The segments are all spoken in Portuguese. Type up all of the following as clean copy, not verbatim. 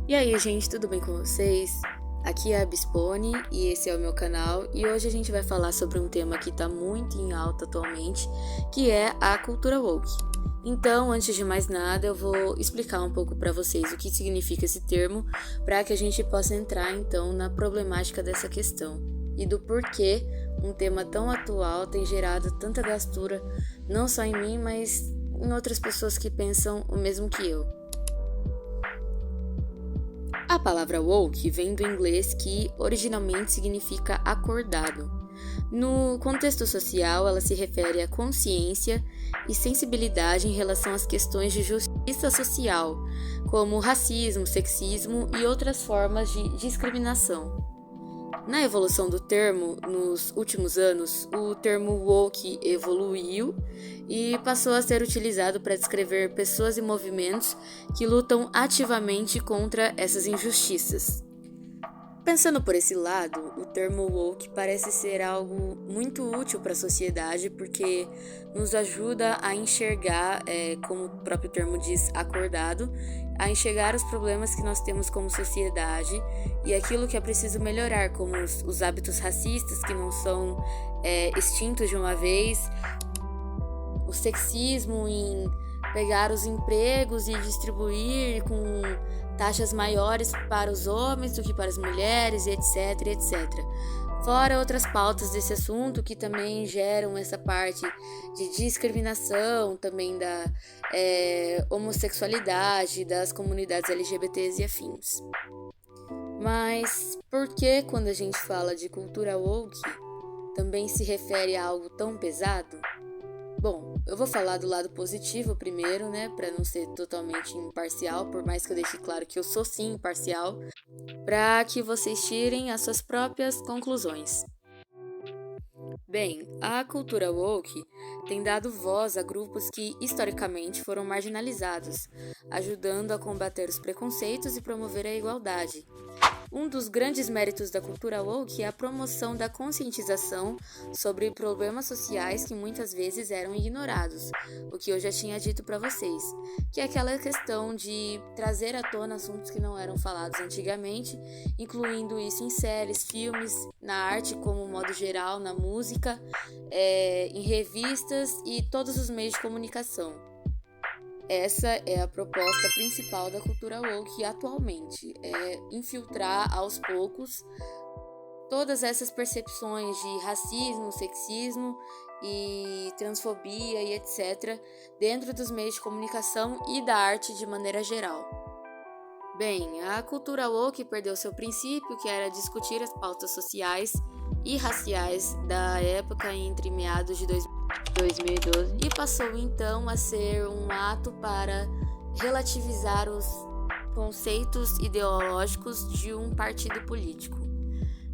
E aí, gente, tudo bem com vocês? Aqui é a Bispone e esse é o meu canal, e hoje a gente vai falar sobre um tema que está muito em alta atualmente, que é a cultura woke. Então, antes de mais nada, eu vou explicar um pouco para vocês o que significa esse termo, para que a gente possa entrar então na problemática dessa questão e do porquê um tema tão atual tem gerado tanta gastura, não só em mim, mas em outras pessoas que pensam o mesmo que eu. A palavra woke vem do inglês que originalmente significa acordado. No contexto social, ela se refere à consciência e sensibilidade em relação às questões de justiça social, como racismo, sexismo e outras formas de discriminação. Na evolução do termo, nos últimos anos, o termo woke evoluiu e passou a ser utilizado para descrever pessoas e movimentos que lutam ativamente contra essas injustiças. Pensando por esse lado, o termo woke parece ser algo muito útil para a sociedade porque nos ajuda a enxergar, como o próprio termo diz, acordado, a enxergar os problemas que nós temos como sociedade e aquilo que é preciso melhorar, como os hábitos racistas que não são extintos de uma vez, o sexismo em pegar os empregos e distribuir com taxas maiores para os homens do que para as mulheres, etc, etc. Fora outras pautas desse assunto que também geram essa parte de discriminação, também da homossexualidade, das comunidades LGBTs e afins. Mas por que quando a gente fala de cultura woke, também se refere a algo tão pesado? Bom, eu vou falar do lado positivo primeiro, né, para não ser totalmente imparcial, por mais que eu deixe claro que eu sou sim imparcial, para que vocês tirem as suas próprias conclusões. Bem, a cultura woke tem dado voz a grupos que historicamente foram marginalizados, ajudando a combater os preconceitos e promover a igualdade. Um dos grandes méritos da cultura woke é a promoção da conscientização sobre problemas sociais que muitas vezes eram ignorados, o que eu já tinha dito para vocês, que é aquela questão de trazer à tona assuntos que não eram falados antigamente, incluindo isso em séries, filmes, na arte como modo geral, na música, em revistas e todos os meios de comunicação. Essa é a proposta principal da cultura woke atualmente, é infiltrar aos poucos todas essas percepções de racismo, sexismo e transfobia e etc. dentro dos meios de comunicação e da arte de maneira geral. Bem, a cultura woke perdeu seu princípio, que era discutir as pautas sociais e raciais da época entre meados de 2012 e passou então a ser um ato para relativizar os conceitos ideológicos de um partido político.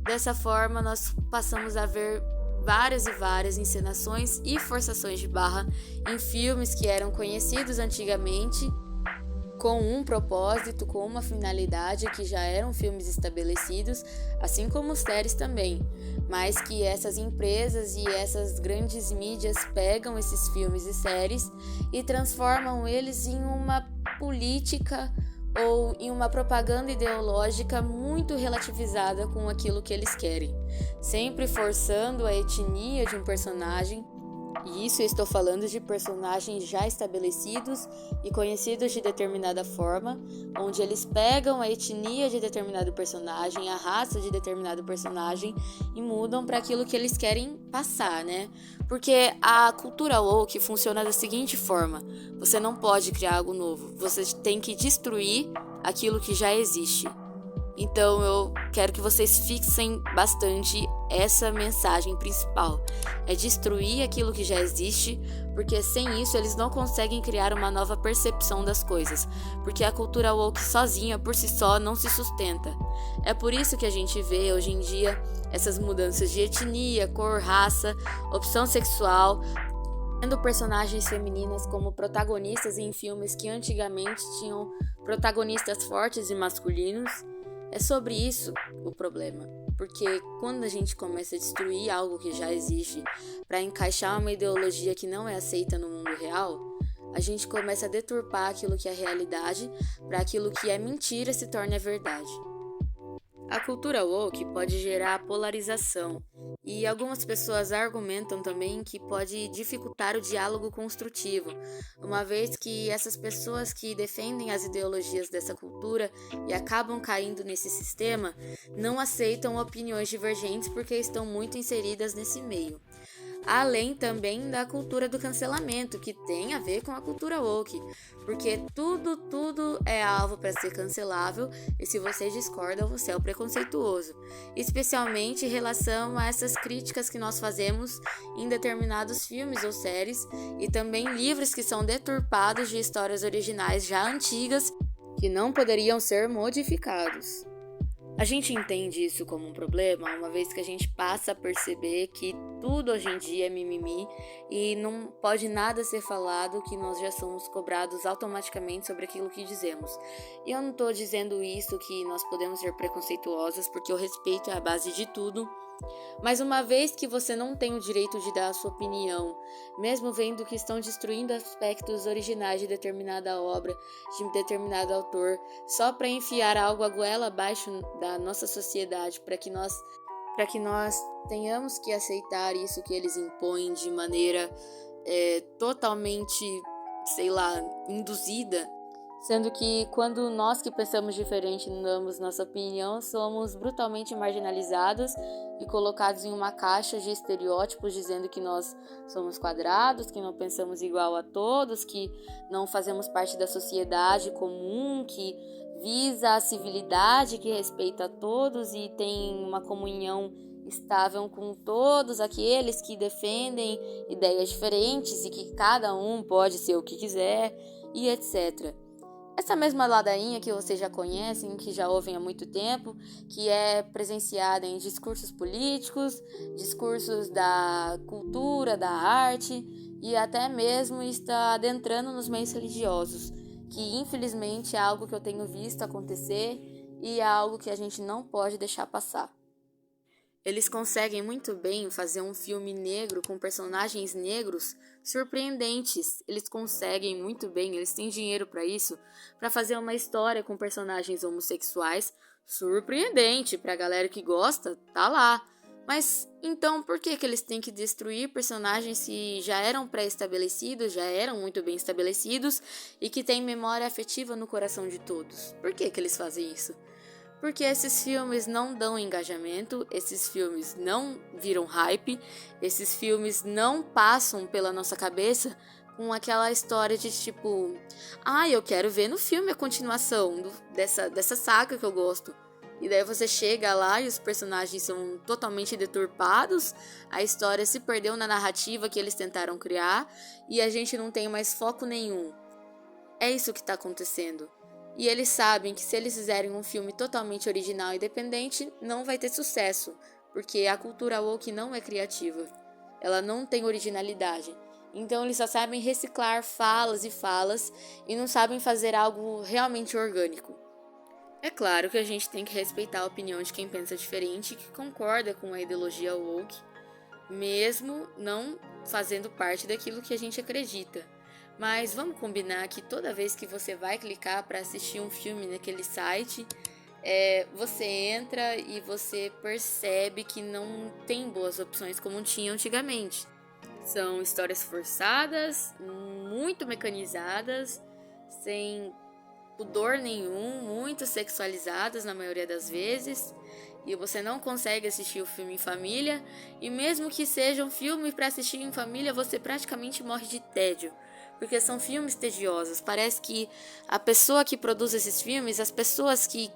Dessa forma, nós passamos a ver várias e várias encenações e forçações de barra em filmes que eram conhecidos antigamente com um propósito, com uma finalidade, que já eram filmes estabelecidos, assim como séries também, mas que essas empresas e essas grandes mídias pegam esses filmes e séries e transformam eles em uma política ou em uma propaganda ideológica muito relativizada com aquilo que eles querem, sempre forçando a etnia de um personagem. E isso eu estou falando de personagens já estabelecidos e conhecidos de determinada forma, onde eles pegam a etnia de determinado personagem, a raça de determinado personagem e mudam para aquilo que eles querem passar, né? Porque a cultura woke funciona da seguinte forma: você não pode criar algo novo, você tem que destruir aquilo que já existe. Então eu quero que vocês fixem bastante essa mensagem principal. É destruir aquilo que já existe, porque sem isso eles não conseguem criar uma nova percepção das coisas. Porque a cultura woke sozinha, por si só, não se sustenta. É por isso que a gente vê hoje em dia essas mudanças de etnia, cor, raça, opção sexual, tendo personagens femininas como protagonistas em filmes que antigamente tinham protagonistas fortes e masculinos. É sobre isso o problema, porque quando a gente começa a destruir algo que já existe para encaixar uma ideologia que não é aceita no mundo real, A gente começa a deturpar aquilo que é realidade para aquilo que é mentira se torne a verdade. A cultura woke pode gerar polarização e algumas pessoas argumentam também que pode dificultar o diálogo construtivo, uma vez que essas pessoas que defendem as ideologias dessa cultura e acabam caindo nesse sistema não aceitam opiniões divergentes porque estão muito inseridas nesse meio. Além também da cultura do cancelamento, que tem a ver com a cultura woke, porque tudo é alvo para ser cancelável e se você discorda, você é o preconceituoso, especialmente em relação a essas críticas que nós fazemos em determinados filmes ou séries e também livros que são deturpados de histórias originais já antigas que não poderiam ser modificados. A gente entende isso como um problema, uma vez que a gente passa a perceber que tudo hoje em dia é mimimi e não pode nada ser falado que nós já somos cobrados automaticamente sobre aquilo que dizemos. E eu não estou dizendo isso que nós podemos ser preconceituosas, porque o respeito é a base de tudo. Mas uma vez que você não tem o direito de dar a sua opinião, mesmo vendo que estão destruindo aspectos originais de determinada obra, de determinado autor, só para enfiar algo a goela abaixo da nossa sociedade, para que nós tenhamos que aceitar isso que eles impõem de maneira totalmente, induzida, sendo que quando nós que pensamos diferente não damos nossa opinião, somos brutalmente marginalizados e colocados em uma caixa de estereótipos dizendo que nós somos quadrados, que não pensamos igual a todos, que não fazemos parte da sociedade comum, que visa a civilidade, que respeita a todos e tem uma comunhão estável com todos aqueles que defendem ideias diferentes e que cada um pode ser o que quiser e etc. Essa mesma ladainha que vocês já conhecem, que já ouvem há muito tempo, que é presenciada em discursos políticos, discursos da cultura, da arte e até mesmo está adentrando nos meios religiosos, que infelizmente é algo que eu tenho visto acontecer e é algo que a gente não pode deixar passar. Eles conseguem muito bem fazer um filme negro com personagens negros surpreendentes. Eles conseguem muito bem, eles têm dinheiro para isso, para fazer uma história com personagens homossexuais surpreendente para a galera que gosta, tá lá. Mas então por que eles têm que destruir personagens que já eram pré-estabelecidos, já eram muito bem estabelecidos e que têm memória afetiva no coração de todos? Por que eles fazem isso? Porque esses filmes não dão engajamento, esses filmes não viram hype, esses filmes não passam pela nossa cabeça com aquela história de tipo, eu quero ver no filme a continuação dessa saga que eu gosto. E daí você chega lá e os personagens são totalmente deturpados, a história se perdeu na narrativa que eles tentaram criar e a gente não tem mais foco nenhum. É isso que está acontecendo. E eles sabem que se eles fizerem um filme totalmente original e independente, não vai ter sucesso, porque a cultura woke não é criativa. Ela não tem originalidade. Então eles só sabem reciclar falas e não sabem fazer algo realmente orgânico. É claro que a gente tem que respeitar a opinião de quem pensa diferente e que concorda com a ideologia woke, mesmo não fazendo parte daquilo que a gente acredita. Mas vamos combinar que toda vez que você vai clicar para assistir um filme naquele site, você entra e você percebe que não tem boas opções como tinha antigamente. São histórias forçadas, muito mecanizadas, sem pudor nenhum, muito sexualizadas na maioria das vezes. E você não consegue assistir o filme em família. E mesmo que seja um filme para assistir em família, você praticamente morre de tédio. Porque são filmes tediosos. Parece que a pessoa que produz esses filmes, as pessoas que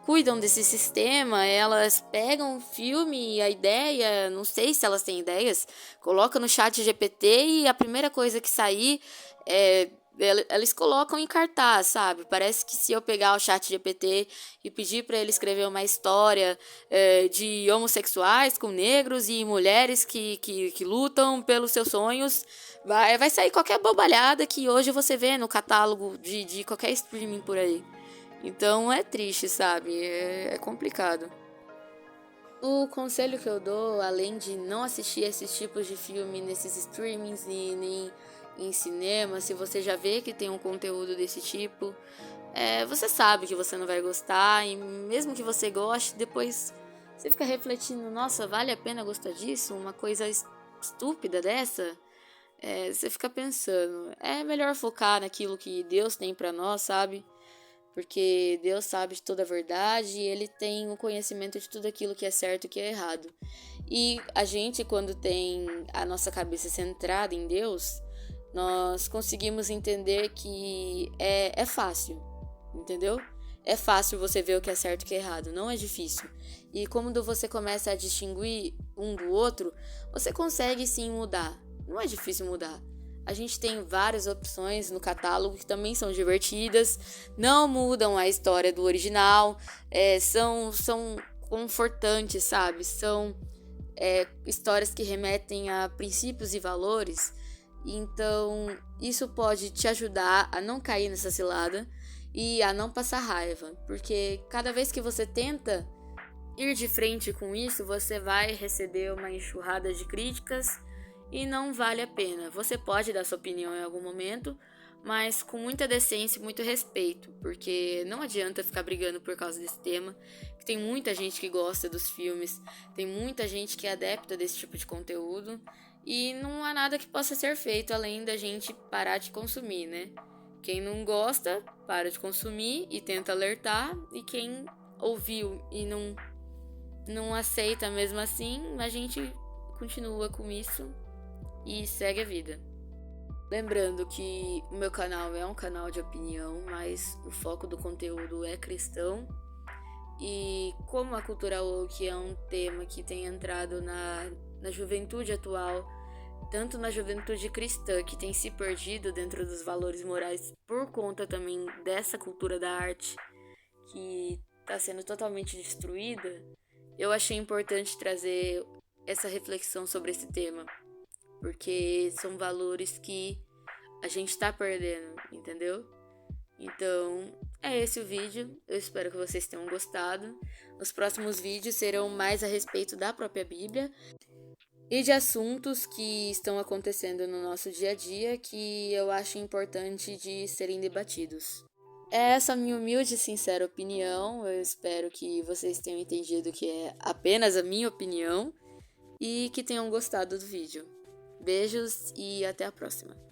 cuidam desse sistema, elas pegam o filme e a ideia, não sei se elas têm ideias, colocam no chat GPT e a primeira coisa que sair eles colocam em cartaz, sabe? Parece que se eu pegar o chat GPT e pedir para ele escrever uma história de homossexuais com negros e mulheres que lutam pelos seus sonhos, vai sair qualquer bobalhada que hoje você vê no catálogo de qualquer streaming por aí. Então é triste, sabe? É complicado. O conselho que eu dou, além de não assistir esses tipos de filme nesses streamings e nem em cinema, se você já vê que tem um conteúdo desse tipo, você sabe que você não vai gostar, e mesmo que você goste, depois você fica refletindo, nossa, vale a pena gostar disso? Uma coisa estúpida dessa? Você fica pensando, é melhor focar naquilo que Deus tem pra nós, sabe? Porque Deus sabe de toda a verdade e Ele tem o conhecimento de tudo aquilo que é certo e que é errado. E a gente, quando tem a nossa cabeça centrada em Deus, nós conseguimos entender que é fácil, entendeu? É fácil você ver o que é certo e o que é errado, não é difícil. E quando você começa a distinguir um do outro, você consegue sim mudar. Não é difícil mudar. A gente tem várias opções no catálogo que também são divertidas, não mudam a história do original, são confortantes, sabe? São histórias que remetem a princípios e valores. Então, isso pode te ajudar a não cair nessa cilada e a não passar raiva, porque cada vez que você tenta ir de frente com isso, você vai receber uma enxurrada de críticas e não vale a pena. Você pode dar sua opinião em algum momento, mas com muita decência e muito respeito, porque não adianta ficar brigando por causa desse tema, que tem muita gente que gosta dos filmes, tem muita gente que é adepta desse tipo de conteúdo, e não há nada que possa ser feito além da gente parar de consumir, né? Quem não gosta, para de consumir e tenta alertar, e quem ouviu e não aceita mesmo assim, a gente continua com isso e segue a vida. Lembrando que o meu canal é um canal de opinião, mas o foco do conteúdo é cristão. E como a cultura woke é um tema que tem entrado na juventude atual, tanto na juventude cristã, que tem se perdido dentro dos valores morais por conta também dessa cultura da arte, que está sendo totalmente destruída, eu achei importante trazer essa reflexão sobre esse tema, porque são valores que a gente está perdendo, entendeu? Então, é esse o vídeo. Eu espero que vocês tenham gostado. Os próximos vídeos serão mais a respeito da própria Bíblia e de assuntos que estão acontecendo no nosso dia a dia que eu acho importante de serem debatidos. É essa a minha humilde e sincera opinião. Eu espero que vocês tenham entendido que é apenas a minha opinião e que tenham gostado do vídeo. Beijos e até a próxima.